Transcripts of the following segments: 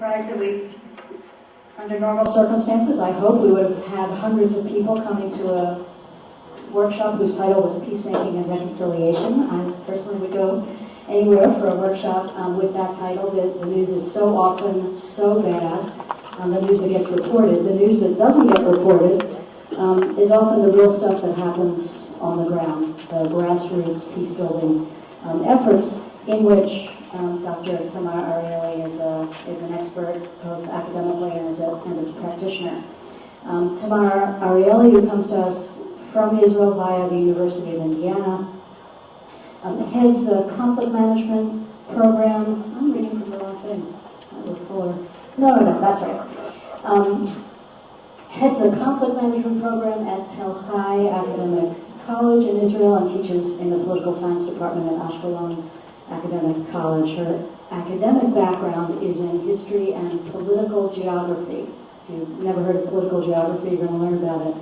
surprised that under normal circumstances, I hope we would have had hundreds of people coming to a workshop whose title was Peacemaking and Reconciliation. I personally would go anywhere for a workshop with that title. The news is so often so bad. The news that gets reported. The news that doesn't get reported is often the real stuff that happens on the ground, the grassroots peace-building efforts in which Dr. Tamar Arieli is an expert, both academically and as a practitioner. Tamar Arieli, who comes to us from Israel via the University of Indiana, heads the conflict management program. I'm reading from the wrong thing. No, that's right. Heads the conflict management program at Tel Chai Academic College in Israel and teaches in the political science department at Ashkelon Academic College. Her academic background is in history and political geography. If you've never heard of political geography, you're going to learn about it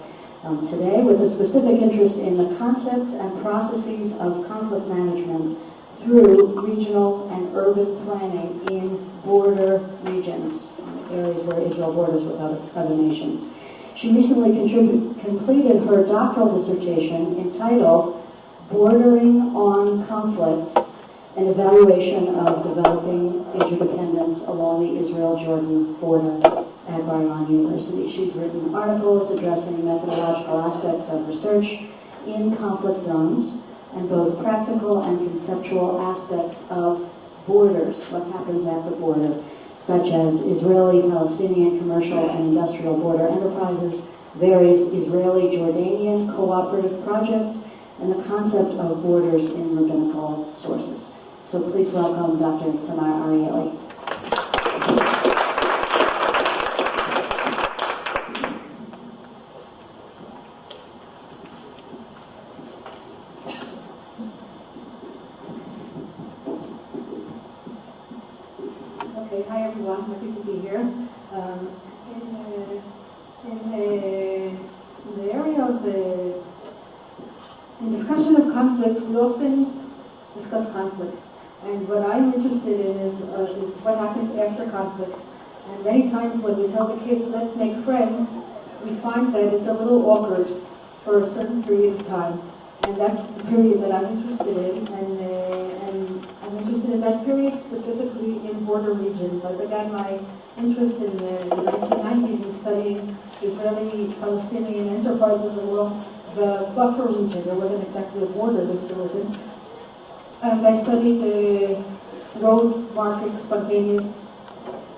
today, with a specific interest in the concepts and processes of conflict management through regional and urban planning in border regions, areas where Israel borders with other nations. She recently completed her doctoral dissertation entitled Bordering on Conflict, an evaluation of developing interdependence along the Israel-Jordan border at Bar-Ilan University. She's written articles addressing methodological aspects of research in conflict zones and both practical and conceptual aspects of borders, what happens at the border, such as Israeli, Palestinian, commercial, and industrial border enterprises, various Israeli-Jordanian cooperative projects, and the concept of borders in rabbinical sources. So please welcome Dr. Tamar Arieli. Okay, hi everyone, happy to be here. In the area of the discussion of conflicts, we often discuss conflict. And what I'm interested in is what happens after conflict. And many times when we tell the kids, let's make friends, we find that it's a little awkward for a certain period of time. And that's the period that I'm interested in. And I'm interested in that period specifically in border regions. I began my interest in the 1990s in studying Israeli-Palestinian enterprises along the buffer region. There wasn't exactly a border, there wasn't. And I studied road markets, spontaneous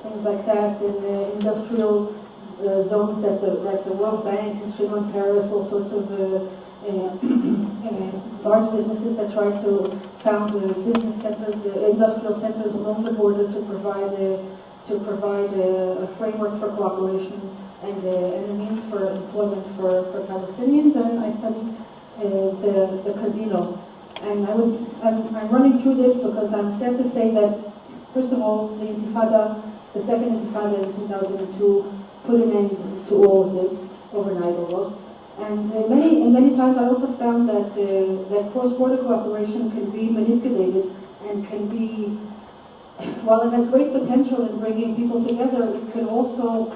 things like that, in industrial zones that the World Bank and Schusterman, Paris, all sorts of large businesses that try to found business centers, industrial centers along the border to provide a framework for cooperation and a means for employment for Palestinians. And I studied the casino. And I'm running through this because I'm sad to say that, first of all, the second Intifada in 2002 put an end to all of this, overnight almost. And many times I also found that cross-border cooperation can be manipulated and can be, while it has great potential in bringing people together, it could also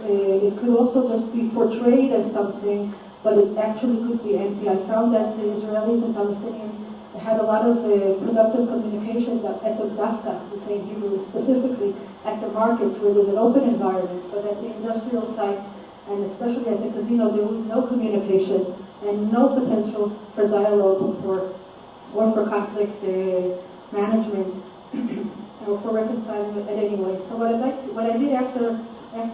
just be portrayed as something, but it actually could be empty. I found that the Israelis and Palestinians had a lot of productive communication at the Dafka, the same Hebrew, specifically at the markets where there's an open environment, but at the industrial sites and especially at the casino, there was no communication and no potential for dialogue or for conflict management or for reconciling it anyway. So what I did after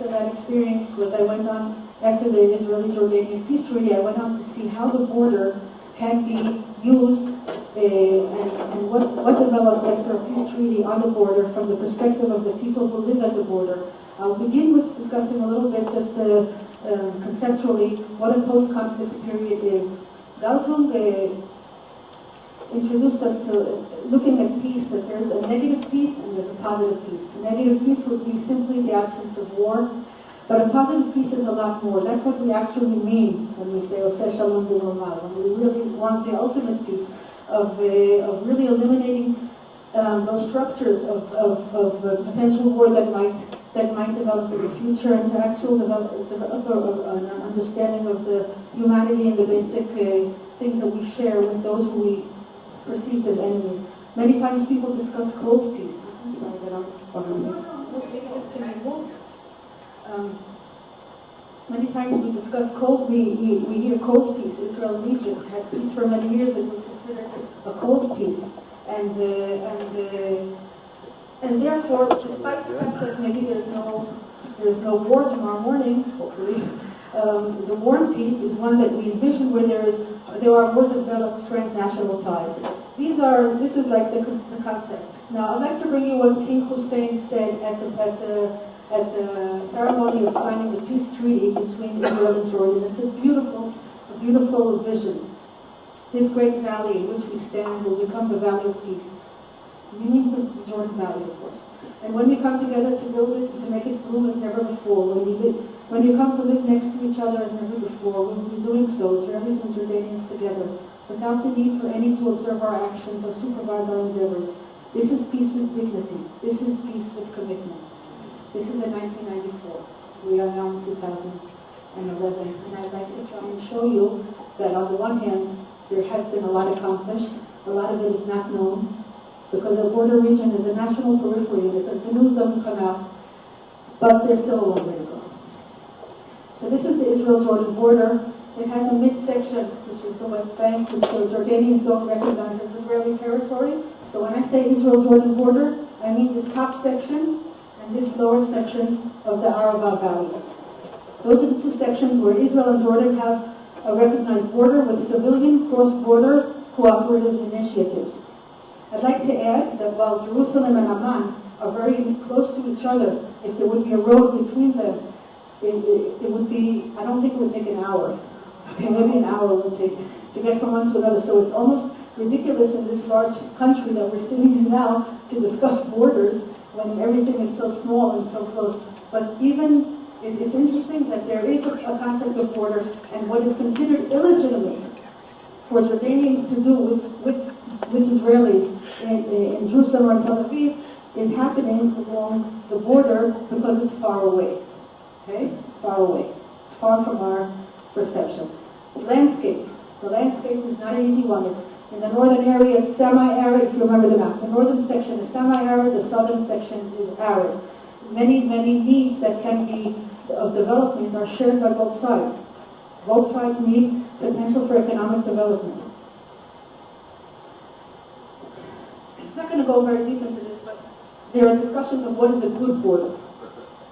that experience was I went on, after the Israeli-Jordanian peace treaty, I went on to see how the border can be used and what develops after a peace treaty on the border from the perspective of the people who live at the border. I'll begin with discussing a little bit just conceptually what a post-conflict period is. Galtung introduced us to looking at peace, that there's a negative peace and there's a positive peace. A negative peace would be simply the absence of war, but a positive peace is a lot more. That's what we actually mean when we say Oseh Shalom B'Mamad, when we really want the ultimate peace of really eliminating those structures of potential war that might that might develop in the future, and to actually develop an understanding of the humanity and the basic things that we share with those who we perceive as enemies. Many times people discuss cold peace. I'm sorry that I'm maybe this can be moved. Many times we discuss we hear cold peace. Israel and Egypt had peace for many years. It was considered a cold peace. And therefore, despite the fact that maybe there's no war tomorrow morning, hopefully, the warm peace is one that we envision where there are more developed transnational ties. This is like the concept. Now, I'd like to bring you what King Hussein said at the ceremony of signing the peace treaty between Israel and Jordan. It's a beautiful vision. This great valley in which we stand will become the valley of peace. Meaning the Jordan Valley, of course. And when we come together to build it, to make it bloom as never before, when you come to live next to each other as never before, we will be doing so, Israelis and Jordanians together, without the need for any to observe our actions or supervise our endeavors. This is peace with dignity. This is peace with commitment. This is in 1994. We are now in 2011. And I'd like to try and show you that on the one hand, there has been a lot accomplished. A lot of it is not known, because the border region is a national periphery, and the news doesn't come out, but there's still a long way to go. So this is the Israel-Jordan border. It has a midsection, which is the West Bank, which the Jordanians don't recognize as Israeli territory. So when I say Israel-Jordan border, I mean this top section and this lower section of the Arava Valley. Those are the two sections where Israel and Jordan have a recognized border with civilian cross-border cooperative initiatives. I'd like to add that while Jerusalem and Amman are very close to each other, if there would be a road between them, it would be, I don't think it would take an hour. Okay, maybe an hour it would take to get from one to another. So it's almost ridiculous in this large country that we're sitting in now to discuss borders when everything is so small and so close. But even, it's interesting that there is a concept of borders, and what is considered illegitimate for Jordanians to do with Israelis in Jerusalem or in Tel Aviv is happening along the border because it's far away. Okay? Far away. It's far from our perception. Landscape. The landscape is not an easy one. It's in the northern area, it's semi-arid, if you remember the map. The northern section is semi-arid, the southern section is arid. Many needs that can be of development are shared by both sides. Both sides need potential for economic development. I'm not going to go very deep into this, but there are discussions of what is a good border.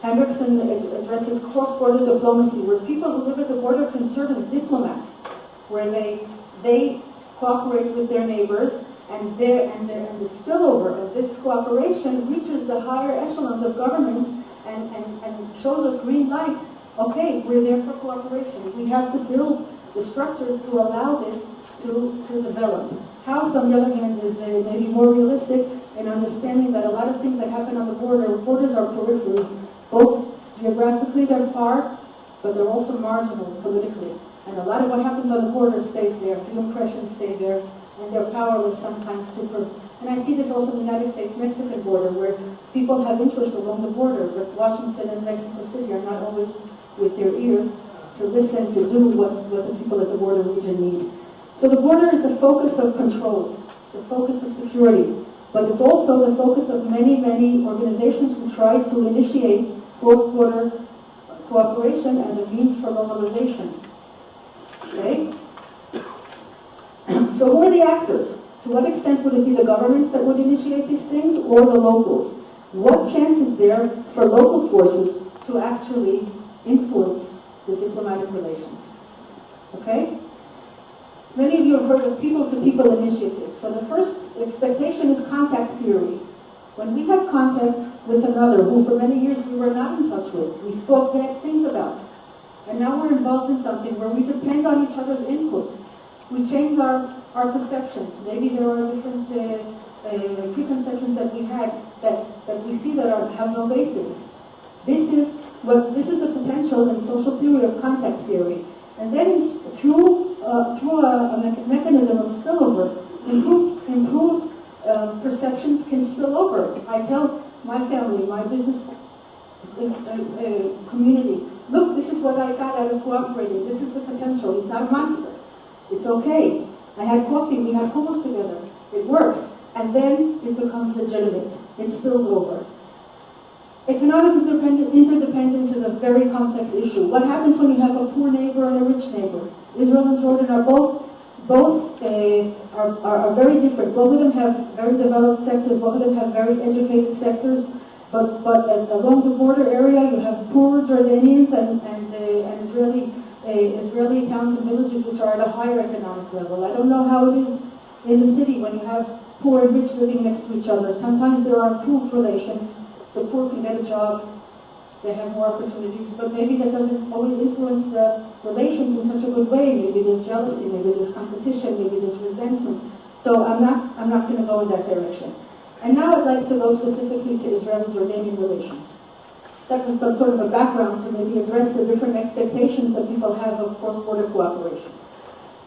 Hendrickson addresses cross-border diplomacy, where people who live at the border can serve as diplomats, where they cooperate with their neighbors, and the spillover of this cooperation reaches the higher echelons of government and shows a green light. Okay, we're there for cooperation. We have to build the structures to allow this to develop. House, on the other hand, is maybe more realistic in understanding that a lot of things that happen on the borders are peripheries. Both geographically they're far, but they're also marginal politically. And a lot of what happens on the border stays there. The impressions stay there, and they're powerless sometimes to prove. And I see this also in the United States-Mexican border, where people have interest along the border, but Washington and Mexico City are not always with their ear to listen, to do what the people at the border region need. So the border is the focus of control, the focus of security, but it's also the focus of many organizations who try to initiate cross-border cooperation as a means for normalization. Okay? So who are the actors? To what extent would it be the governments that would initiate these things, or the locals? What chance is there for local forces to actually influence the diplomatic relations? Okay? Many of you have heard of people-to-people initiatives. So the first expectation is contact theory. When we have contact with another who for many years we were not in touch with, we thought bad things about, and now we're involved in something where we depend on each other's input. We change our perceptions. Maybe there are different preconceptions that we had that we see that have no basis. This is the potential in social theory of contact theory. And then through a mechanism of spillover, improved perceptions can spill over. I tell my family, my business community. Look, this is what I got out of cooperating. This is the potential. He's not a monster. It's okay. I had coffee. We had hummus together. It works. And then it becomes legitimate. It spills over. Economic interdependence is a very complex issue. What happens when you have a poor neighbor and a rich neighbor? Israel and Jordan are both are very different. Both of them have very developed sectors. Both of them have very educated sectors. But along the border area, you have poor Jordanians and Israeli towns and villages which are at a higher economic level. I don't know how it is in the city when you have poor and rich living next to each other. Sometimes there are improved relations. The poor can get a job, they have more opportunities, but maybe that doesn't always influence the relations in such a good way. Maybe there's jealousy, maybe there's competition, maybe there's resentment. So I'm not going to go in that direction. And now I'd like to go specifically to Israeli-Jordanian relations. That was some sort of a background to maybe address the different expectations that people have of cross-border cooperation.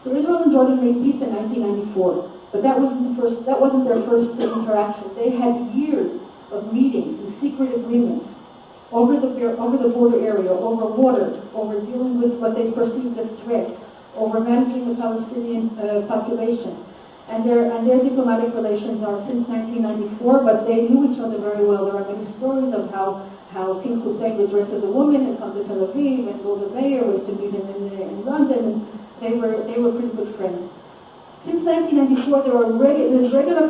So Israel and Jordan made peace in 1994, but that wasn't their first interaction. They had years of meetings and secret agreements over the border area, over water, over dealing with what they perceived as threats, over managing the Palestinian population. And their diplomatic relations are since 1994, but they knew each other very well. There are many stories of how King Hussein would dress as a woman and come to Tel Aviv, and Golda Meir went to meet him in London, and they were pretty good friends. Since 1994, there's regular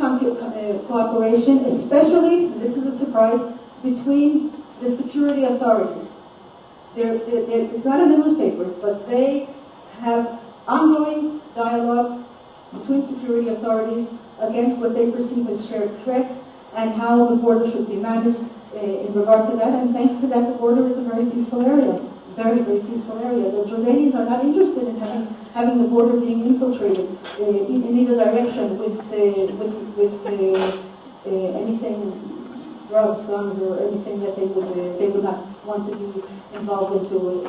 cooperation, especially, and this is a surprise, between the security authorities. It's not in the newspapers, but they have ongoing dialogue between security authorities against what they perceive as shared threats and how the border should be managed in regard to that. And thanks to that, the border is a very peaceful area. Very, very peaceful area. The Jordanians are not interested in having the border being infiltrated in either direction with anything, drugs, guns, or anything that they would not want to be involved into.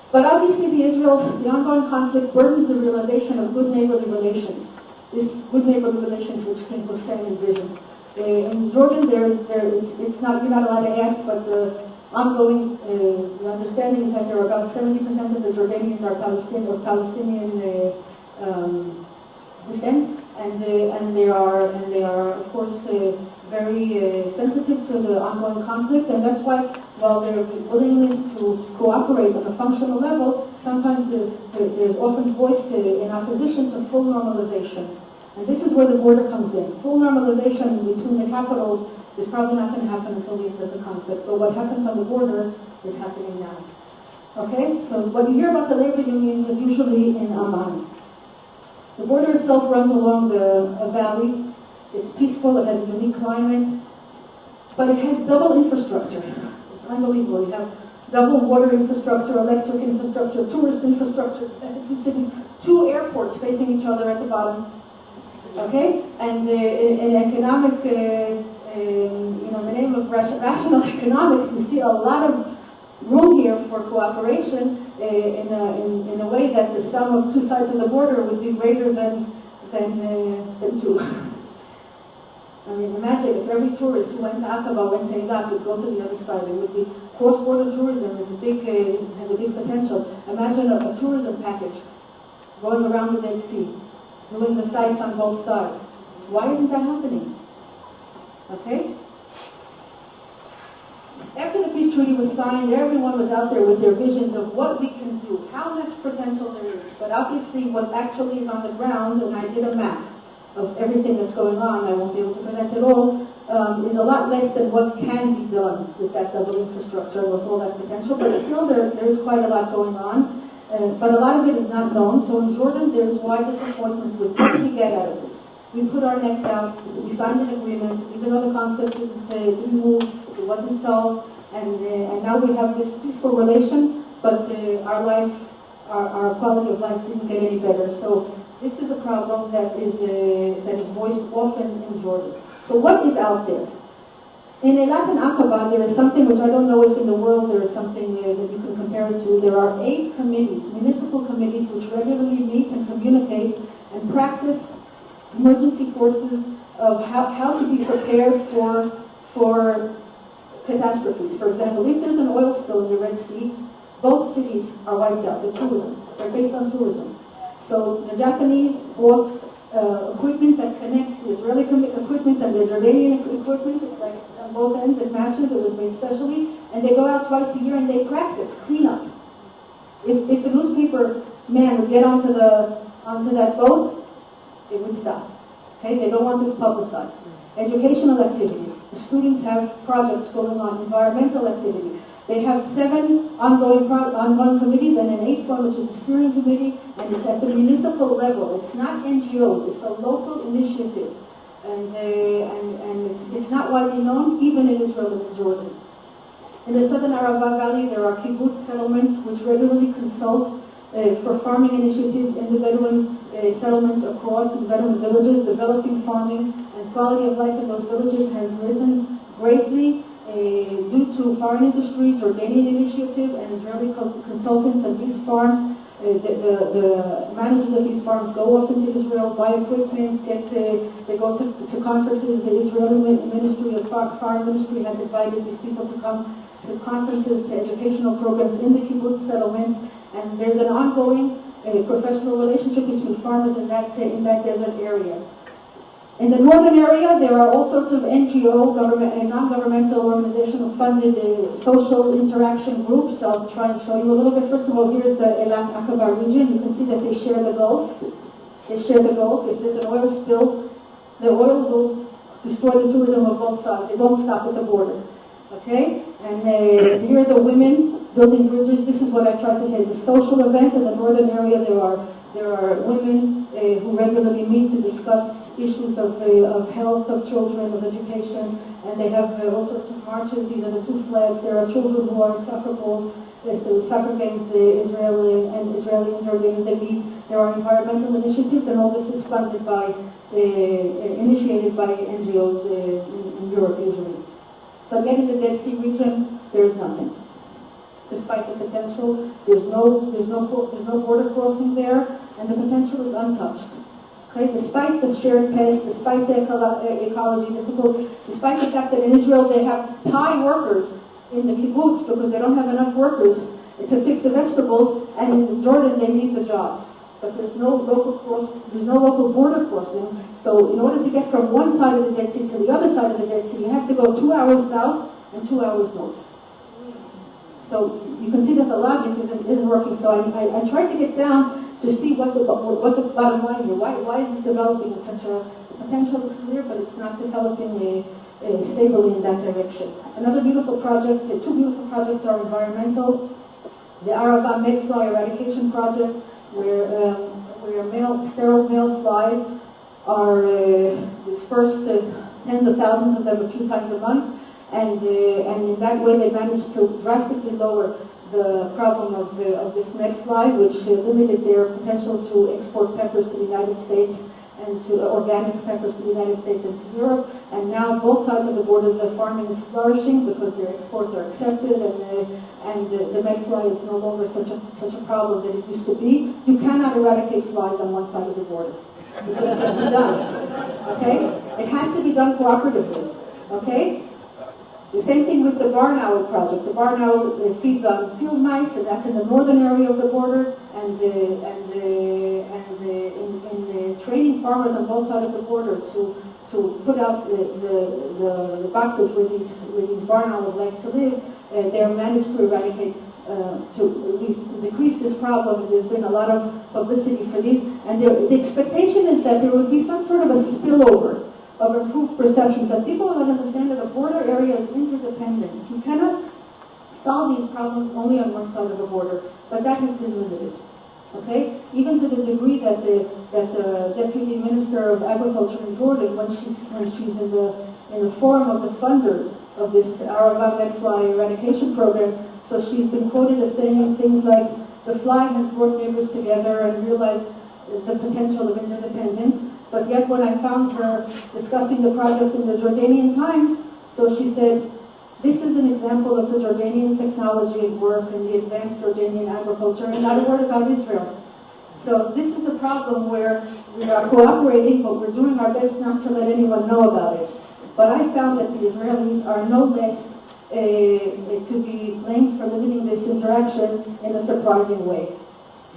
But obviously, the ongoing conflict burdens the realization of good neighborly relations. This good neighborly relations which King Hussein envisioned. In Jordan, it's not, you're not allowed to ask, but the ongoing the understanding is that there are about 70% of the Jordanians are Palestinian descent, and they are of course very sensitive to the ongoing conflict, and that's why, while their willingness to cooperate on a functional level, sometimes there's often voiced in opposition to full normalization. And this is where the border comes in. Full normalization between the capitals is probably not going to happen until the end of the conflict, but what happens on the border is happening now. Okay, so what you hear about the labor unions is usually in Amman. The border itself runs along a valley. It's peaceful, it has a unique climate, but it has double infrastructure. It's unbelievable. You have double water infrastructure, electric infrastructure, tourist infrastructure, two cities, two airports facing each other at the bottom. Okay, and in economic, in the name of rational economics, we see a lot of room here for cooperation in a way that the sum of two sides of the border would be greater than two. I mean, imagine if every tourist who went to Aqaba, went to Eilat, would go to the other side. It would be cross-border tourism has a big potential. Imagine a tourism package going around the Dead Sea, doing the sites on both sides. Why isn't that happening? Okay? After the peace treaty was signed, everyone was out there with their visions of what we can do, how much potential there is. But obviously what actually is on the ground, and I did a map of everything that's going on, I won't be able to present it all, is a lot less than what can be done with that double infrastructure, with all that potential. But still there is quite a lot going on. But a lot of it is not known. So in Jordan, there's wide disappointment with what we get out of this. We put our necks out, we signed an agreement, even though the conflict didn't move, it wasn't solved, and now we have this peaceful relation, but our quality of life didn't get any better. So this is a problem that is voiced often in Jordan. So what is out there? In Eilat and Aqaba, there is something which I don't know if in the world there is something that you can compare it to. There are 8 committees, municipal committees, which regularly meet and communicate and practice emergency forces of how to be prepared for catastrophes. For example, if there's an oil spill in the Red Sea, both cities are wiped out. The tourism, they're based on tourism. So the Japanese bought equipment that connects the Israeli equipment and the Jordanian equipment. It's like on both ends, it matches. It was made specially, and they go out twice a year and they practice cleanup. If a newspaper man would get onto that boat, it would stop. Okay, they don't want this publicized. Educational activity. The students have projects going on. Environmental activity. They have 7 ongoing committees and an 8th one, which is a steering committee, and it's at the municipal level. It's not NGOs. It's a local initiative, and it's not widely known, even in Israel and in Jordan. In the southern Arava Valley, there are kibbutz settlements which regularly consult for farming initiatives in the Bedouin settlements across the Bedouin villages. Developing farming and quality of life in those villages has risen greatly due to foreign industry, Jordanian initiative, and Israeli consultants. And these farms, the managers of these farms go off into Israel, buy equipment, they go to conferences. The Israeli Ministry of Foreign Ministry has invited these people to come to conferences, to educational programs in the kibbutz settlements, and there's an ongoing professional relationship between farmers in that desert area. In the northern area, there are all sorts of NGO, government and non-governmental organizational funded social interaction groups. I'll try and show you a little bit. First of all, here is the Elat Aqaba region. You can see that they share the Gulf. They share the Gulf. If there's an oil spill, the oil will destroy the tourism of both sides. It won't stop at the border. Okay? And here are the women building bridges. This is what I tried to say. It's a social event. In the northern area, there are women who regularly meet to discuss issues of health of children, of education, and they have all sorts of marches. These are the 2 flags. There are children who are in soccer balls. The soccer games, Israeli and Jordanian, they meet. There are environmental initiatives, and all this is funded by, initiated by NGOs in Europe usually. But yet in the Dead Sea region, there is nothing. Despite the potential, there's no border crossing there, and the potential is untouched. Okay? Despite the shared past, despite the ecology difficulty, despite the fact that in Israel they have Thai workers in the kibbutz because they don't have enough workers to pick the vegetables, and in Jordan they need the jobs. But there's no local border crossing. So in order to get from one side of the Dead Sea to the other side of the Dead Sea, you have to go 2 hours south and 2 hours north. So you can see that the logic isn't working. So I tried to get down to see what the bottom line here. Why is this developing in such a potential is clear, but it's not developing stably in that direction. Another beautiful project, 2 beautiful projects are environmental. The Arava Mayfly Eradication Project, where sterile male flies are dispersed, tens of thousands of them a few times a month. And in that way they managed to drastically lower the problem of this medfly, which limited their potential to export peppers to the United States and to organic peppers to the United States and to Europe. And now both sides of the border, the farming is flourishing because their exports are accepted, and the medfly is no longer such a problem that it used to be. You cannot eradicate flies on one side of the border. It just can't be done. Okay? It has to be done cooperatively. Okay? The same thing with the barn owl project. The barn owl feeds on field mice, and that's in the northern area of the border. And in training farmers on both sides of the border to put out the boxes where these barn owls like to live, they're managed to eradicate, to at least decrease this problem. There's been a lot of publicity for these, and the expectation is that there would be some sort of a spillover of improved perceptions, that people will understand that a border area is interdependent. You cannot solve these problems only on one side of the border, but that has been limited. Okay, even to the degree that the Deputy Minister of Agriculture in Jordan, when she's in the forum of the funders of this Arava Medfly Eradication Program, so she's been quoted as saying things like, "The fly has brought neighbors together and realized the potential of interdependence." But yet when I found her discussing the project in the Jordanian Times, so she said, "This is an example of the Jordanian technology at work and the advanced Jordanian agriculture," and not a word about Israel. So this is a problem where we are cooperating, but we're doing our best not to let anyone know about it. But I found that the Israelis are no less to be blamed for limiting this interaction in a surprising way.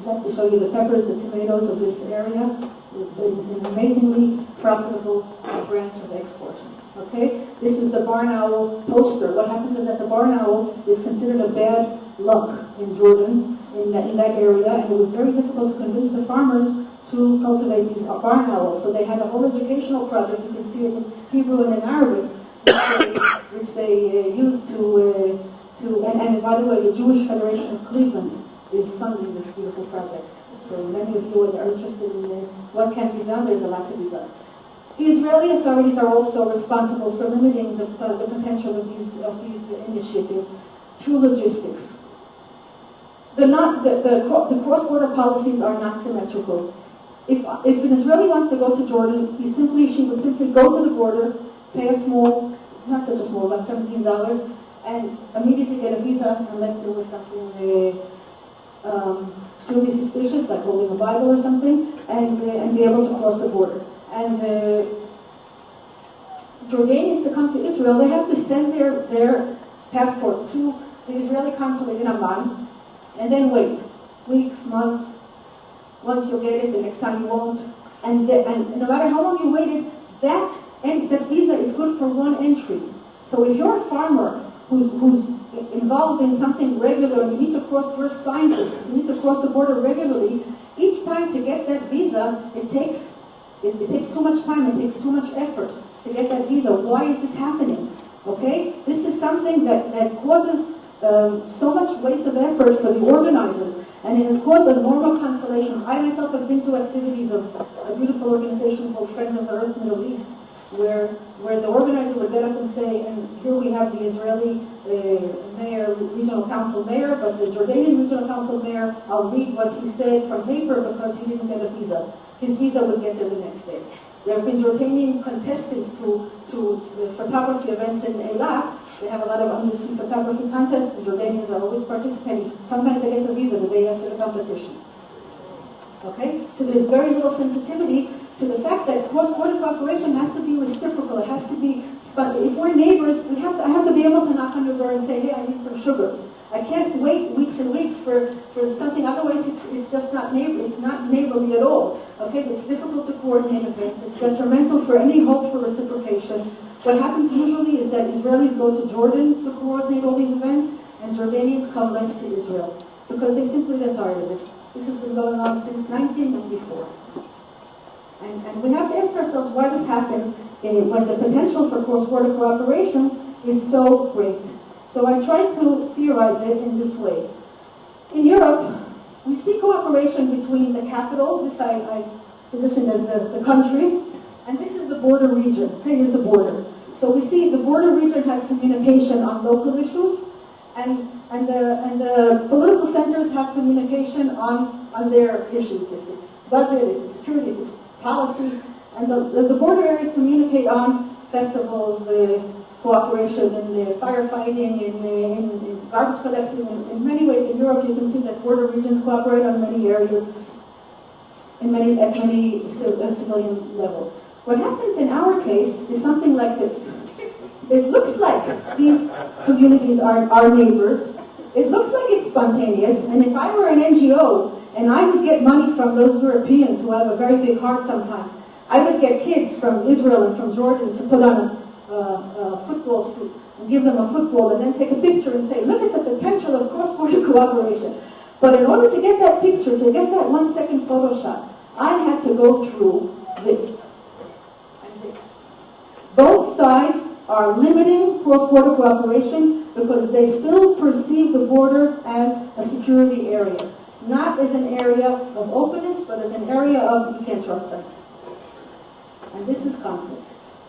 I'd like to show you the peppers, the tomatoes of this area, an amazingly profitable branch of export. Okay, this is the barn owl poster. What happens is that the barn owl is considered a bad luck in Jordan, in that area, and it was very difficult to convince the farmers to cultivate these barn owls. So they had a whole educational project. You can see it in Hebrew and in Arabic, which they used and by the way, the Jewish Federation of Cleveland is funding this beautiful project. So many of you are interested in what can be done. There's a lot to be done. The Israeli authorities are also responsible for limiting the potential of these initiatives through logistics. The cross-border policies are not symmetrical. If an Israeli wants to go to Jordan, she would simply go to the border, pay a small, not such a small, about $17, and immediately get a visa unless there was something extremely suspicious, like holding a Bible or something, and be able to cross the border. And Jordanians to come to Israel, they have to send their passport to the Israeli consulate in Amman, and then wait weeks, months. Once you'll get it, the next time you won't. And no matter how long you waited, that visa is good for one entry. So if you're a farmer who's involved in something regular, and you need to cross, you're a scientist, you need to cross the border regularly, each time to get that visa, it takes too much time, it takes too much effort to get that visa. Why is this happening? Okay? This is something that causes so much waste of effort for the organizers, and it has caused abnormal cancellations. I myself have been to activities of a beautiful organization called Friends of the Earth Middle East, where the organizer would get up and say, and here we have the Israeli mayor, regional council mayor, but the Jordanian regional council mayor, I'll read what he said from paper because he didn't get a visa. His visa would get there the next day. There have been Jordanian contestants to photography events in Eilat. They have a lot of undersea photography contests. The Jordanians are always participating. Sometimes they get the visa the day after the competition. Okay? So there's very little sensitivity to the fact that cross-border cooperation has to be reciprocal. It has to be, if we're neighbors, I have to be able to knock on your door and say, hey, I need some sugar. I can't wait weeks and weeks for something, otherwise it's just not neighborly at all. Okay, it's difficult to coordinate events. It's detrimental for any hope for reciprocation. What happens usually is that Israelis go to Jordan to coordinate all these events, and Jordanians come less to Israel because they simply get tired of it. This has been going on since 1994. And we have to ask ourselves why this happens when the potential for cross-border cooperation is so great. So I try to theorize it in this way. In Europe, we see cooperation between the capital, this I positioned as the country, and this is the border region. Okay, here's the border. So we see the border region has communication on local issues, and the political centers have communication on their issues, if it's budget, if it's security, if it's policy, and the border areas communicate on festivals, cooperation in firefighting, in garbage collecting. In many ways in Europe you can see that border regions cooperate on many areas, at many civilian levels. What happens in our case is something like this. It looks like these communities are our neighbors. It looks like it's spontaneous, and if I were an NGO and I would get money from those Europeans who have a very big heart sometimes, I would get kids from Israel and from Jordan to put on a football suit and give them a football and then take a picture and say, look at the potential of cross-border cooperation. But in order to get that picture, to get that 1 second photo shot, I had to go through this and this. Both sides are limiting cross-border cooperation because they still perceive the border as a security area. Not as an area of openness, but as an area of you can't trust them. And this is conflict.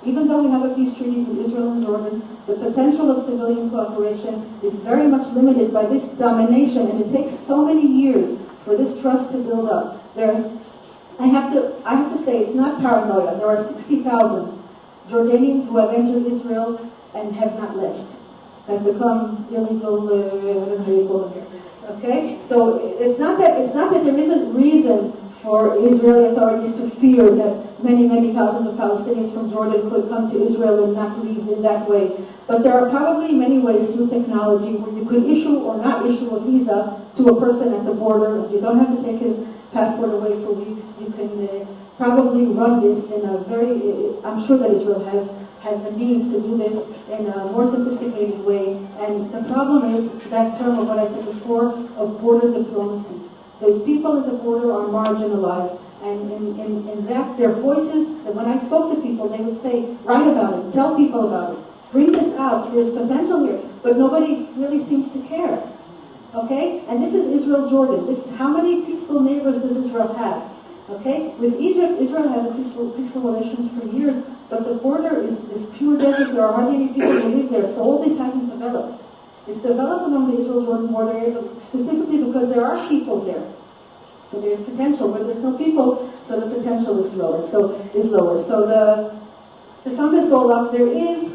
Even though we have a peace treaty with Israel and Jordan, the potential of civilian cooperation is very much limited by this domination, and it takes so many years for this trust to build up. I have to say, it's not paranoia. There are 60,000 Jordanians who have entered Israel and have not left, have become illegal, I don't know how you call it here. Okay, so it's not that there isn't reason for Israeli authorities to fear that many thousands of Palestinians from Jordan could come to Israel and not leave in that way. But there are probably many ways through technology where you could issue or not issue a visa to a person at the border. You don't have to take his passport away for weeks. You can probably run this in a very, I'm sure that Israel has the means to do this in a more sophisticated way. And the problem is that term of what I said before of border diplomacy. Those people at the border are marginalized. And in that, their voices, that when I spoke to people, they would say, write about it, tell people about it, bring this out, there's potential here. But nobody really seems to care. Okay? And this is Israel-Jordan. How many peaceful neighbors does Israel have? Okay? With Egypt, Israel has a peaceful relations for years, but the border is pure desert. There are hardly any people who live there, so all this hasn't developed. It's developed along the Israel-Jordan border area, specifically because there are people there. So there's potential. Where there's no people, so the potential is lower. So to sum this all up, there is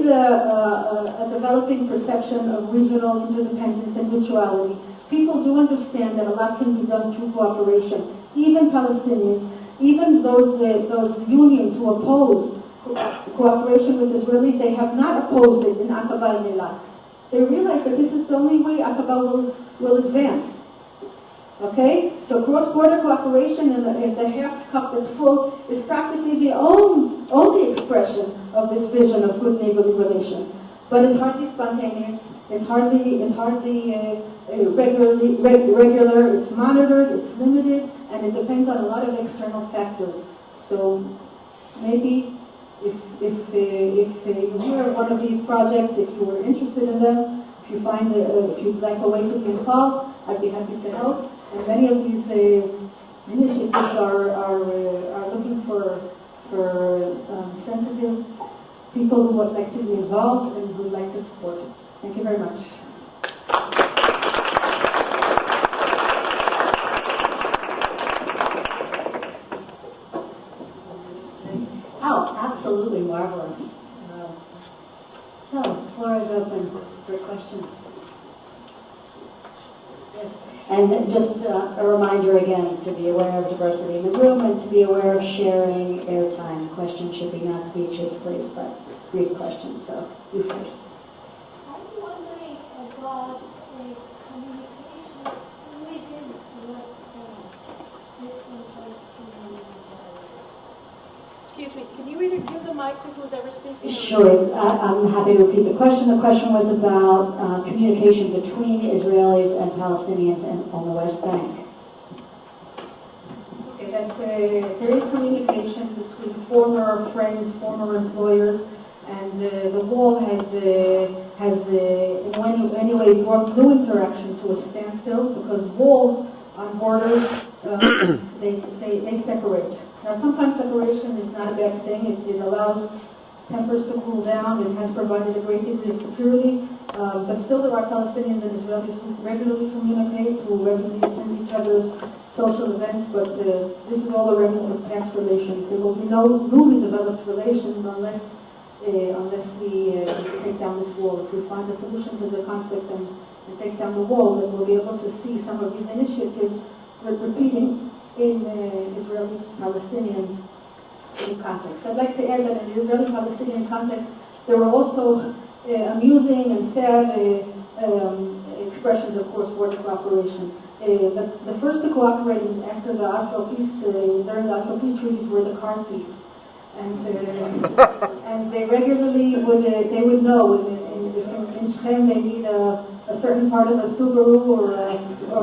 a developing perception of regional interdependence and mutuality. People do understand that a lot can be done through cooperation. Even Palestinians, even those unions who oppose cooperation with Israelis, they have not opposed it in Aqaba and Eilat. They realize that this is the only way Aqaba will advance. Okay? So cross-border cooperation in the half cup that's full is practically the only expression of this vision of good neighborly relations. But it's hardly spontaneous. It's hardly regular. It's monitored. It's limited, and it depends on a lot of external factors. So maybe if you hear of one of these projects, if you were interested in them, if you'd like a way to be involved, I'd be happy to help. And many of these initiatives are looking for sensitive people who would like to be involved and who would like to support it. Thank you very much. Oh, absolutely marvelous. So, the floor is open for questions. Yes. And just a reminder again to be aware of diversity in the room and to be aware of sharing airtime. Questions should be not speeches, please, but brief questions. So, you first. I'm wondering about communication within different Palestinian. Excuse me, can you either give the mic to who's ever speaking? Sure, I'm happy to repeat the question. The question was about communication between Israelis and Palestinians on the West Bank. Okay, there is communication between former friends, former employers, and the wall has in any way brought new interaction to a standstill because walls on borders they separate. Now, sometimes separation is not a bad thing. It allows tempers to cool down. It has provided a great degree of security. But still, there are Palestinians and Israelis who regularly communicate, who regularly attend each other's social events. But this is all a remnant of past relations. There will be no newly developed relations unless we take down this wall. If we find a solution to the conflict and take down the wall, then we'll be able to see some of these initiatives repeating in Israeli-Palestinian context. I'd like to add that in the Israeli-Palestinian context, there were also amusing and sad expressions of cross-border cooperation. The first to cooperate after the Oslo peace, during the Oslo peace treaties, were the car thieves, and they regularly would know if in Shechem they need a certain part of a Subaru or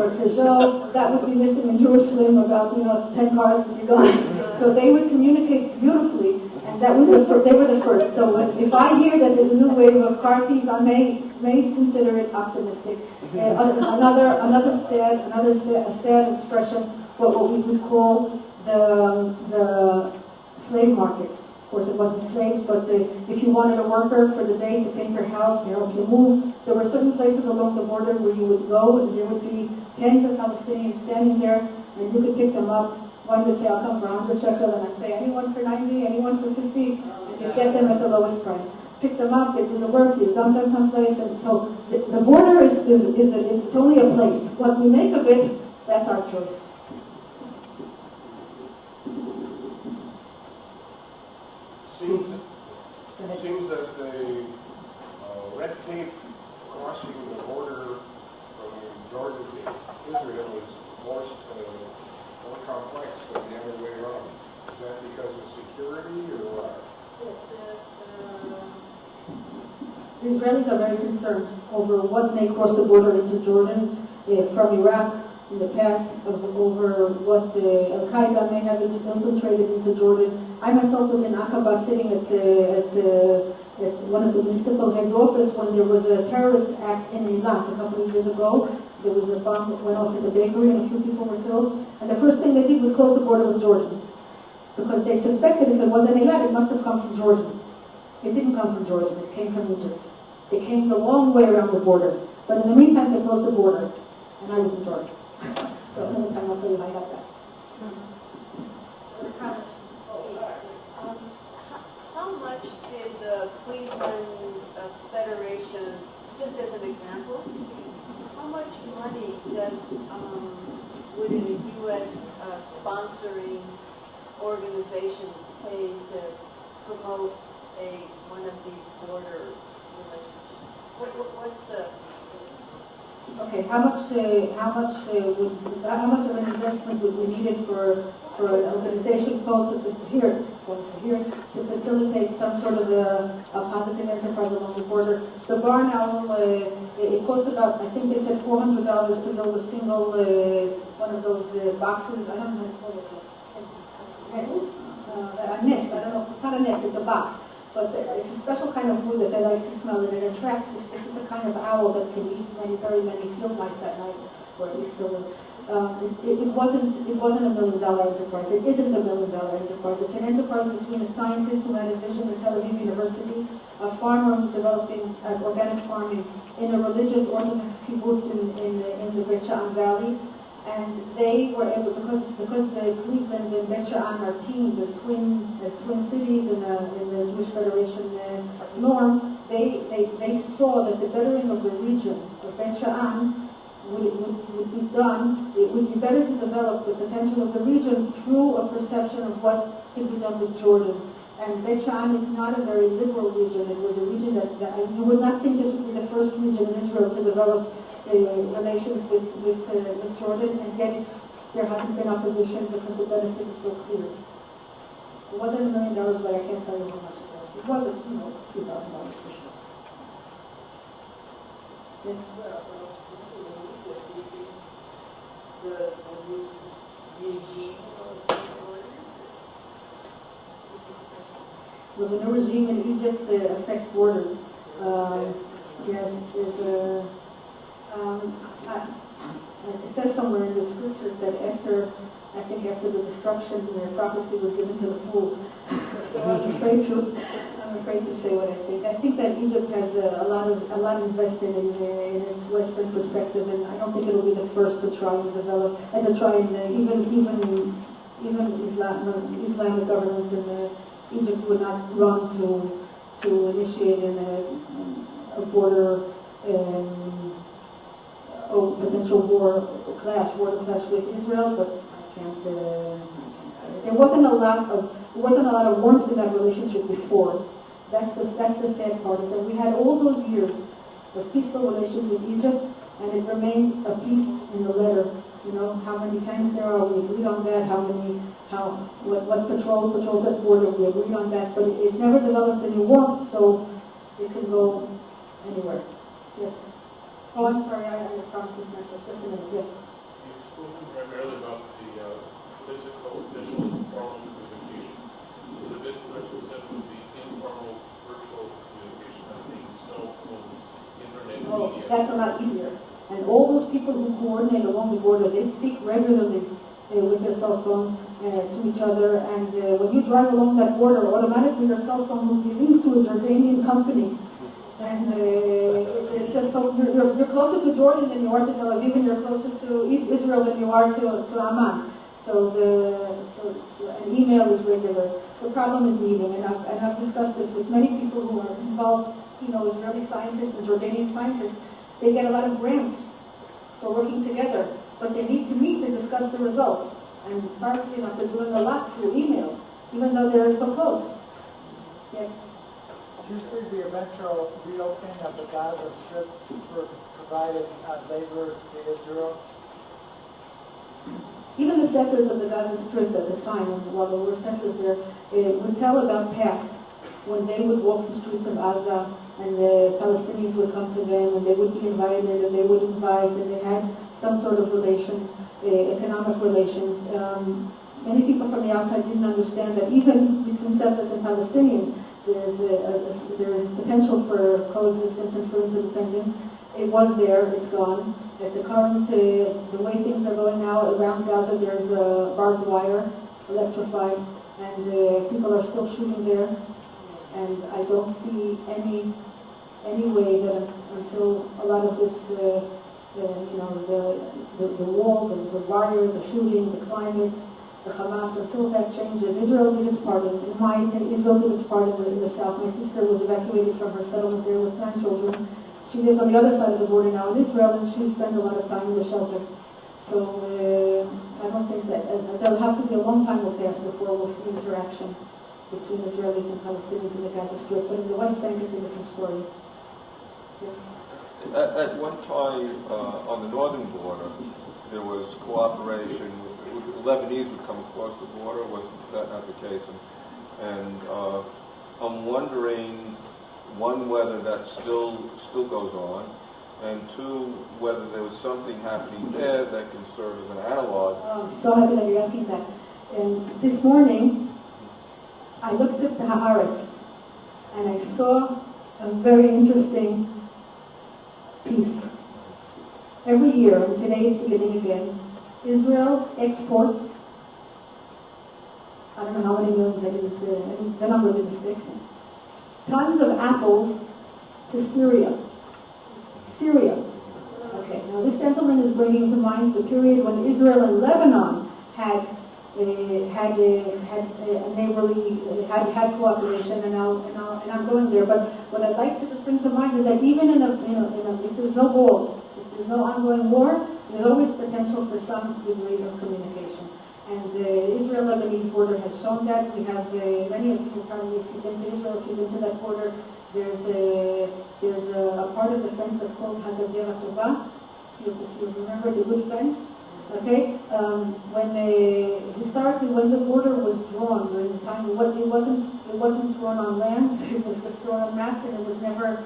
a Peugeot that would be missing in Jerusalem. About 10 cars would be gone. So they would communicate beautifully, and they were the first. So if I hear that there's a new wave of car thieves, I may consider it optimistic. Another sad expression, what we would call the slave markets. Of course, it wasn't slaves, but if you wanted a worker for the day to paint your house, to help you move, there were certain places along the border where you would go, and there would be tens of Palestinians standing there, and you could pick them up. One would say, I'll come for 100 shekel, and I'd say, anyone for 90, anyone for 50, and you get them at the lowest price. Pick them up, they do the work, you dump them someplace, and so the border is it's only a place. What we make of it, that's our choice. It seems that think crossing the border from Jordan to Israel is more complex than the other way around. Is that because of security or what? The Israelis are very concerned over what may cross the border into Jordan from Iraq in the past, over what Al-Qaeda may have infiltrated into Jordan. I myself was in Aqaba sitting at one of the municipal head's office when there was a terrorist act in Eilat a couple of years ago. There was a bomb that went off in the bakery and a few people were killed. And the first thing they did was close the border with Jordan. Because they suspected if it was in Eilat, it must have come from Jordan. It didn't come from Jordan, it came from Egypt. They came the long way around the border. But in the meantime, they closed the border. And I was in Jordan. So another time I'll tell you how I got that. How much did the Cleveland Federation, just as an example, how much money would a U.S. sponsoring organization pay to promote one of these border relationships? What's the... Okay, how much of an investment would be needed for an organization called to facilitate some sort of a positive enterprise along the border? The barn owl, it cost about, I think they said $400 to build a single one of those boxes. I don't know how to call it. A nest. I don't know. It's not a nest. It's a box. But it's a special kind of wood that they like to smell, and it attracts a specific kind of owl that can eat very many field mice that night, or at least kill them. It wasn't $1 million enterprise. It isn't $1 million enterprise. It's an enterprise between a scientist who had a vision at Tel Aviv University, a farmer who's developing organic farming in a religious Orthodox kibbutz in the Bet Sha'an Valley. And they were able, because Cleveland and Bet Sha'an are teamed as twin cities in the Jewish Federation norm, they saw that the bettering of the region of Bet Sha'an would be done. It would be better to develop the potential of the region through a perception of what could be done with Jordan. And Bet Sha'an is not a very liberal region. It was a region that you would not think this would be the first region in Israel to develop relations with Jordan, and yet there hasn't been opposition because the benefit is so clear. It wasn't $1 million, but I can't tell you how much it was. It wasn't, $2,000 for sure. Yes. Will the new regime in Egypt affect borders? Yes, there's it says somewhere in the scriptures that after the destruction, the prophecy was given to the fools. So I'm afraid to say what I think. I think that Egypt has a lot invested in its Western perspective, and I don't think it'll be the first to try and develop and to try and even Islamic government in Egypt would not run to initiate a border. Potential border clash with Israel, but I can't say it. There wasn't a lot of warmth in that relationship before. That's the sad part, is that we had all those years of peaceful relations with Egypt, and it remained a peace in the letter. How many tanks there are, we agreed on that. What patrols that border, we agreed on that. But it never developed any warmth, so it could go anywhere. Yes. Oh, I'm sorry, I promised this next. Just a minute, yes. You've spoken primarily about the physical, official, and formal communications. There's a bit much obsessed with the informal, virtual communication of things, cell phones, internet media. That's a lot easier. And all those people who coordinate along the border, they speak regularly with their cell phones to each other. And when you drive along that border, automatically your cell phone will be linked to a Jordanian company. And it's just so you're closer to Jordan than you are to Tel Aviv, and you're closer to Israel than you are to Amman. So an email is regular. The problem is meeting, and I've discussed this with many people who are involved. Israeli scientists and Jordanian scientists. They get a lot of grants for working together, but they need to meet to discuss the results. And sorry, they're doing a lot through email, even though they're so close. Yes. Do you see the eventual reopening of the Gaza Strip for providing laborers to Israel? Even the settlers of the Gaza Strip at the time, while there were settlers there, would tell about past, when they would walk the streets of Gaza and the Palestinians would come to them and they would be invited and they would invite and they had some sort of relations, economic relations. Many people from the outside didn't understand that even between settlers and Palestinians, there is potential for coexistence and for interdependence. It was there, it's gone. At the current, the way things are going now around Gaza, there's barbed wire, electrified, and people are still shooting there. And I don't see any way that until a lot of this, the wall, the wire, the shooting, the climate, the Hamas, until that changes, Israel did its part. In my opinion, Israel did its part in the south. My sister was evacuated from her settlement there with grandchildren. She lives on the other side of the border now in Israel, and she spends a lot of time in the shelter. So I don't think that there'll have to be a long time will pass before we'll see interaction between Israelis and Palestinians in the Gaza Strip. But in the West Bank, it's a different story. Yes. At one time, on the northern border, there was cooperation. Lebanese would come across the border. Was that not the case? And I'm wondering, one, whether that still goes on, and two, whether there was something happening there that can serve as an analog. Oh, I'm so happy that you're asking that. And this morning, I looked at the Haaretz, and I saw a very interesting piece. Every year, and today it's beginning again, Israel exports, I don't know how many millions, the number didn't stick, tons of apples to Syria. Syria. Okay, now this gentleman is bringing to mind the period when Israel and Lebanon had had cooperation, and I'm going there. But what I'd like to just bring to mind is that even if there's no war, if there's no ongoing war, there's always potential for some degree of communication. And the Israel-Lebanese border has shown that. We have many of you probably, if you've been to Israel, if you've been to that border, there's a part of the fence that's called Hagavera Tova. If you remember the good fence, okay? Historically, when the border was drawn during the time, it wasn't drawn on land. It was just drawn on maps, and it was never.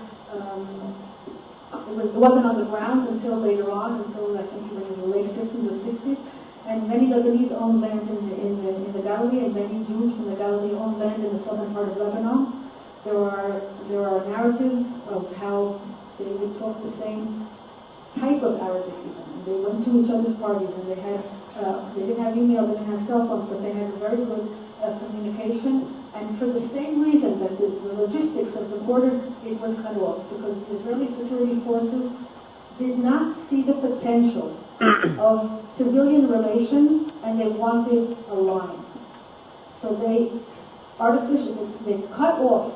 It wasn't on the ground until later on, until I think in the late 50s or 60s. And many Lebanese owned land in the Galilee, and many Jews from the Galilee owned land in the southern part of Lebanon. There are narratives of how they would talk the same type of Arabic even. They went to each other's parties, and they didn't have email, they didn't have cell phones, but they had a very good communication. And for the same reason that the logistics of the border, it was cut off, because the Israeli security forces did not see the potential of civilian relations, and they wanted a line. So they cut off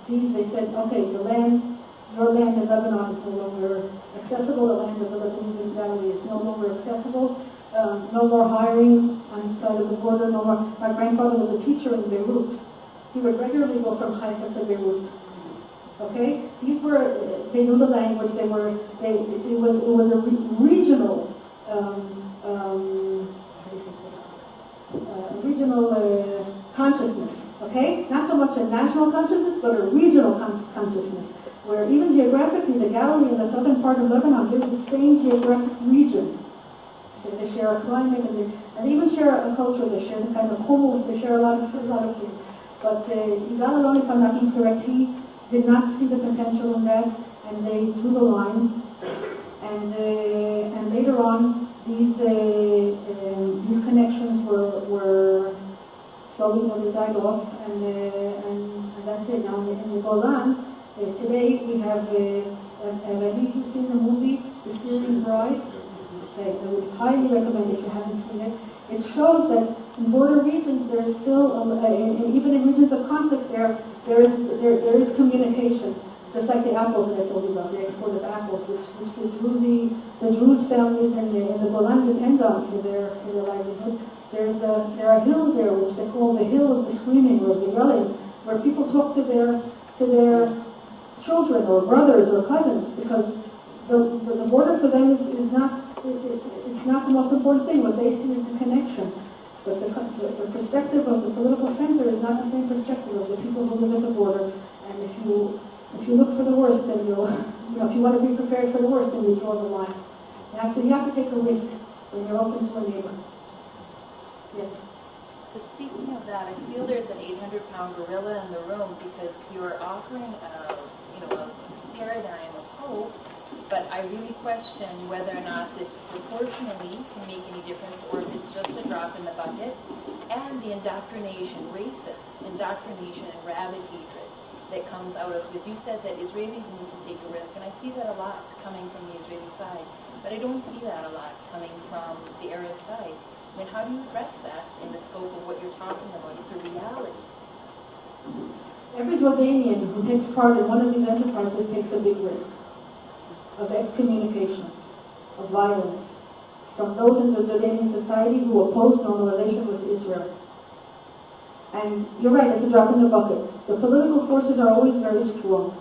these. They said, okay, your land in Lebanon is no longer accessible. The land of the Lebanese in Galilee is no longer accessible. No more hiring on each side of the border. No more. My grandfather was a teacher in Beirut. He would regularly go from Haifa to Beirut. Okay, they knew the language. It was a regional. Regional consciousness, okay? Not so much a national consciousness, but a regional consciousness, where even geographically, the Galilee and the southern part of Lebanon is the same geographic region. So they share a climate, and they even share a culture. They share the kind of hummus. They share a lot of things. But Yigal Allon, if I'm not incorrect, he did not see the potential in that, and they drew the line. And later on, these connections were slowly died off, and that's it. Now in the Golan, today we have Arieli. You've seen the movie, The Syrian Bride. Okay, I would highly recommend if you haven't seen it. It shows that in border regions there is still, and even in regions of conflict, there is communication. Just like the apples that I told you about, the export of apples, which the Druze families in the Golan depend on for their livelihood. There are hills there which they call the hill of the screaming or the yelling, where people talk to to their children or brothers or cousins, because the border for them is not, it's not the most important thing. What they see is the connection. But the perspective of the political center is not the same perspective of the people who live at the border. And if you look for the worst, then if you want to be prepared for the worst, then you draw the line. You have to take a risk when you're open to a neighbor. Yes. But speaking of that, I feel there's an 800-pound gorilla in the room, because you're offering a paradigm of hope, but I really question whether or not this proportionally can make any difference, or if it's just a drop in the bucket. And the indoctrination, racist indoctrination and rabid hatred that comes out of, because you said that Israelis need to take a risk, and I see that a lot coming from the Israeli side, but I don't see that a lot coming from the Arab side. I mean, how do you address that in the scope of what you're talking about? It's a reality. Every Jordanian who takes part in one of these enterprises takes a big risk of excommunication, of violence, from those in the Jordanian society who oppose normalization with Israel. And you're right, it's a drop in the bucket. The political forces are always very strong.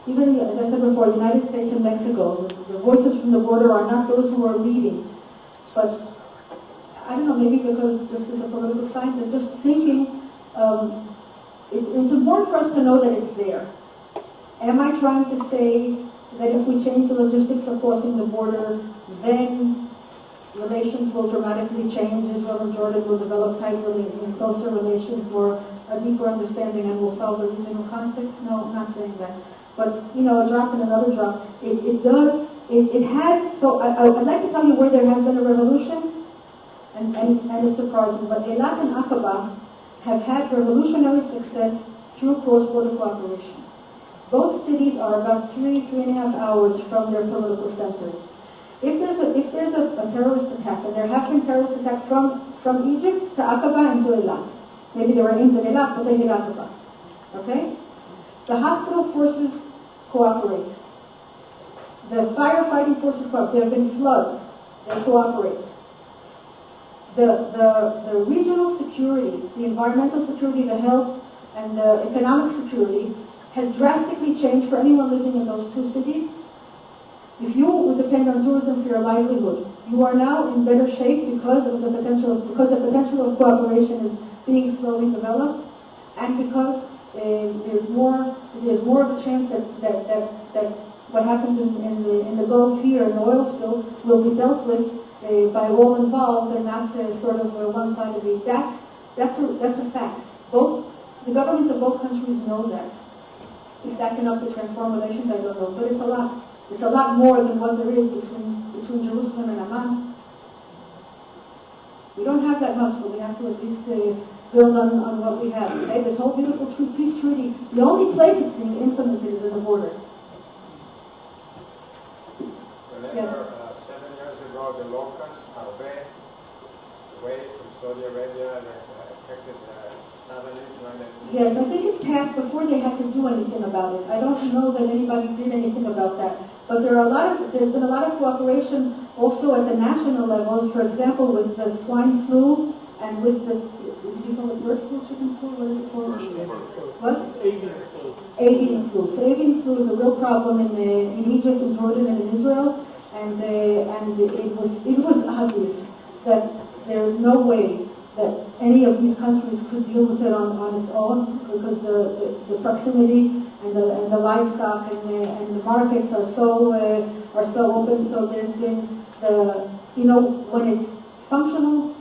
Even, as I said before, the United States and Mexico, the voices from the border are not those who are leading. But, I don't know, maybe because just as a political scientist, just thinking, it's important for us to know that it's there. Am I trying to say that if we change the logistics of crossing the border, then relations will dramatically change, Israel and Jordan will develop tighter and closer relations, more a deeper understanding, and will solve the regional conflict? No, I'm not saying that. But, a drop and another drop, it has, so I'd like to tell you where there has been a revolution, and it's surprising, but Eilat and Aqaba have had revolutionary success through cross-border cooperation. Both cities are about 3.5 hours from their political centers. If there's a terrorist attack, and there have been terrorist attacks from Egypt to Aqaba and to Eilat. Maybe they were aimed at Eilat, but they hit Aqaba. Okay? The hospital forces cooperate. The firefighting forces cooperate. There have been floods. They cooperate. The regional security, the environmental security, the health, and the economic security has drastically changed for anyone living in those two cities. If you would depend on tourism for your livelihood, you are now in better shape because the potential of cooperation is being slowly developed, and because there's more of a chance that what happened in the Gulf here, in the oil spill, will be dealt with by all involved, and not sort of one-sidedly. That's a fact. The governments of both countries know that. If that's enough to transform relations, I don't know, but it's a lot. It's a lot more than what there is between Jerusalem and Amman. We don't have that much, so we have to at least build on what we have. Okay? This whole beautiful peace treaty, the only place it's being implemented is in the border. Remember, 7 years ago, the locusts, Harvey, away from Saudi Arabia, that affected Saudis. Yes, I think it passed before they had to do anything about it. I don't know that anybody did anything about that. But there's been a lot of cooperation also at the national levels, for example, with the swine flu and with the, did you call it bird flu, chicken flu, what is it called? What? Avian flu. Avian flu. So avian flu is a real problem in Egypt, in Jordan, and in Israel. And it was obvious that there is no way that any of these countries could deal with it on its own, because the proximity and the livestock and the markets are so open. So there's been when it's functional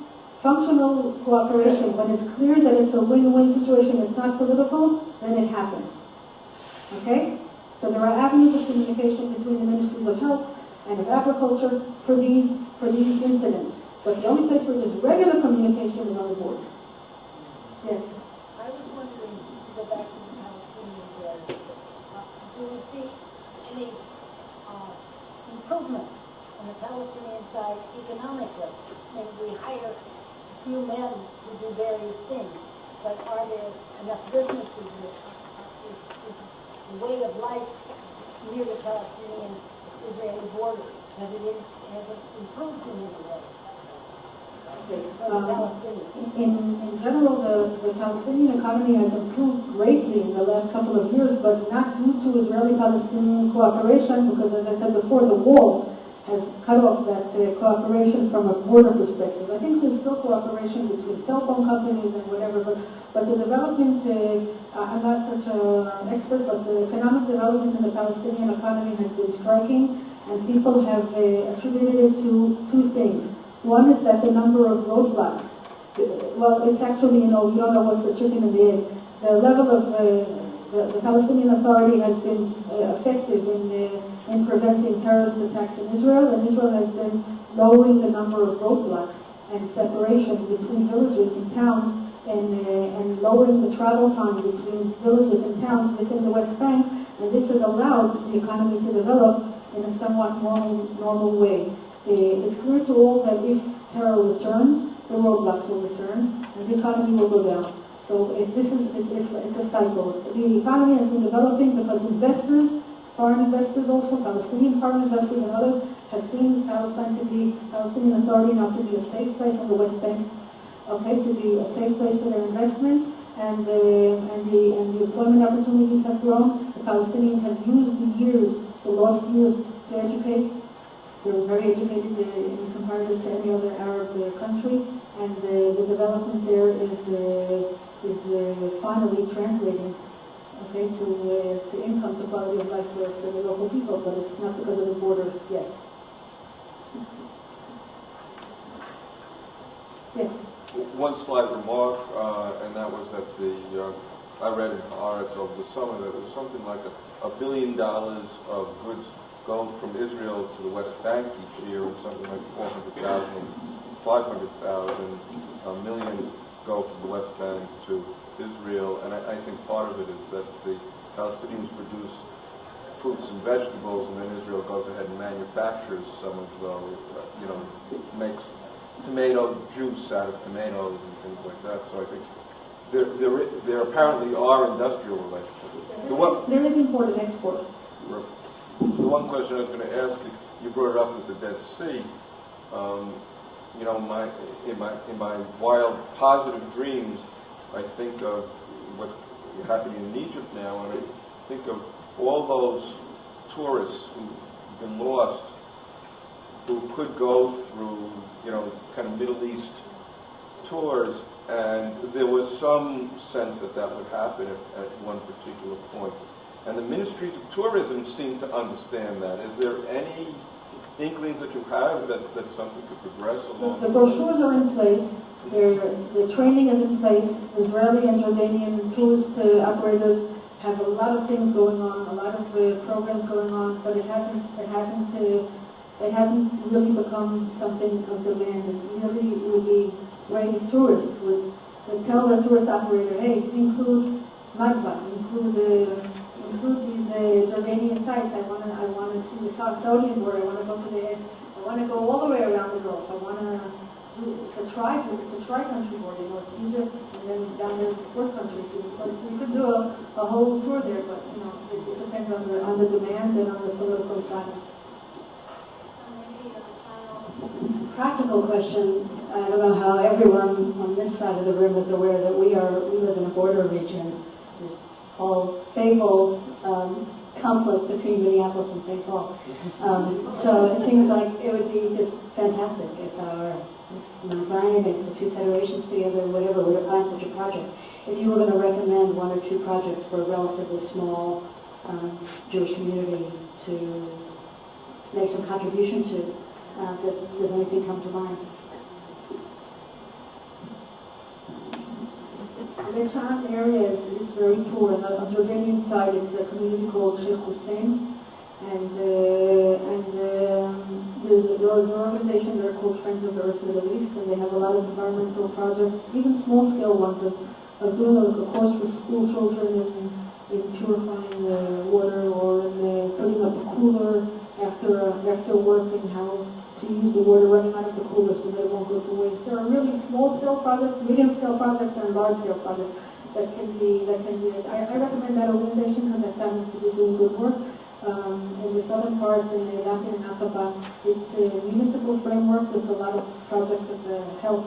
cooperation, when it's clear that it's a win-win situation, it's not political, then it happens. Okay? So there are avenues of communication between the ministries of health and of agriculture for these incidents. But the only place where there's regular communication is on the border. Yes? I was wondering, to go back to the Palestinian border, do we see any improvement on the Palestinian side economically? Maybe we hire a few men to do various things, but are there enough businesses? Is the way of life near the Palestinian-Israeli border, has it improved in any way? Okay. for the Palestinians? In general, the Palestinian economy has improved greatly in the last couple of years, but not due to Israeli-Palestinian cooperation, because as I said before, the wall has cut off that cooperation from a border perspective. I think there's still cooperation between cell phone companies and whatever, but the development, I'm not such an expert, but the economic development in the Palestinian economy has been striking, and people have attributed it to two things. One is that the number of roadblocks, well, it's actually, you don't know what's the chicken and the egg. The level of the Palestinian Authority has been effective in preventing terrorist attacks in Israel, and Israel has been lowering the number of roadblocks and separation between villages and towns, and lowering the travel time between villages and towns within the West Bank, and this has allowed the economy to develop in a somewhat normal way. It's clear to all that if terror returns, the roadblocks will return, and the economy will go down. So it's a cycle. The economy has been developing because investors, foreign investors also, Palestinian foreign investors and others, have seen Palestinian Authority now to be a safe place on the West Bank, okay, to be a safe place for their investment, and the employment opportunities have grown. The Palestinians have used the lost years to educate. They're very educated in comparison to any other Arab country, and the development there is finally translating, okay, to income, to quality of life for the local people, but it's not because of the border yet. Yes. One slight remark, and that was that I read in Haaretz over the summer that there was something like $1 billion of goods go from Israel to the West Bank each year, and something like 400,000 or 500,000 million go from the West Bank to Israel. And I think part of it is that the Palestinians produce fruits and vegetables, and then Israel goes ahead and manufactures some of those, makes tomato juice out of tomatoes and things like that. So I think there apparently are industrial relationships. There is import and export. The one question I was going to ask you brought it up with the Dead Sea. In my wild positive dreams, I think of what's happening in Egypt now, and I think of all those tourists who've been lost, who could go through, kind of Middle East tours, and there was some sense that would happen at one particular point. And the ministries of tourism seem to understand that. Is there any inklings that you have that something could progress along? The brochures are in place. The training is in place. Israeli and Jordanian tourist operators have a lot of things going on, a lot of programs going on, but it hasn't really become something of demand. It really would be great if tourists would tell the tourist operator, hey, include Magba, include these Jordanian sites. I want to see the Saudian border. I want to go all the way around the Gulf. I want to do. It's a tri-country border. It's Egypt and then down there the fourth country too. So we could do a whole tour there, but it depends on the demand and on the political climate. So maybe a final practical question. I don't know how everyone on this side of the room is aware that we live in a border region. There's whole fabled conflict between Minneapolis and St. Paul. So it seems like it would be just fantastic if our Mount Zion and the two federations together, whatever, would find such a project. If you were going to recommend one or two projects for a relatively small Jewish community to make some contribution to, does anything come to mind? The Chan area is very poor. On the Jordanian side, it's a community called Sheikh Hussein, and there's an organization there called Friends of the Earth Middle East, and they have a lot of environmental projects, even small-scale ones, of doing a course for school children in purifying water, or in putting up a cooler after work, and how to use the water running out of the cooler so that it won't go to waste. There are really small-scale projects, medium-scale projects, and large-scale projects that can be. I recommend that organization because I found it to be doing good work. In the southern part, in the Latin and Aqaba, it's a municipal framework with a lot of projects of the health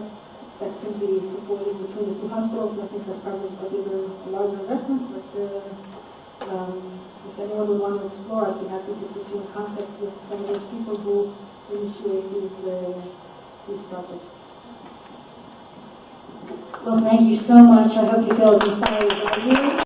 that can be supported between the two hospitals. And I think that's probably a larger investment, but if anyone would want to explore, I'd be happy to put you in contact with some of those people who initiate these projects. Well, thank you so much. I hope you feel inspired by you.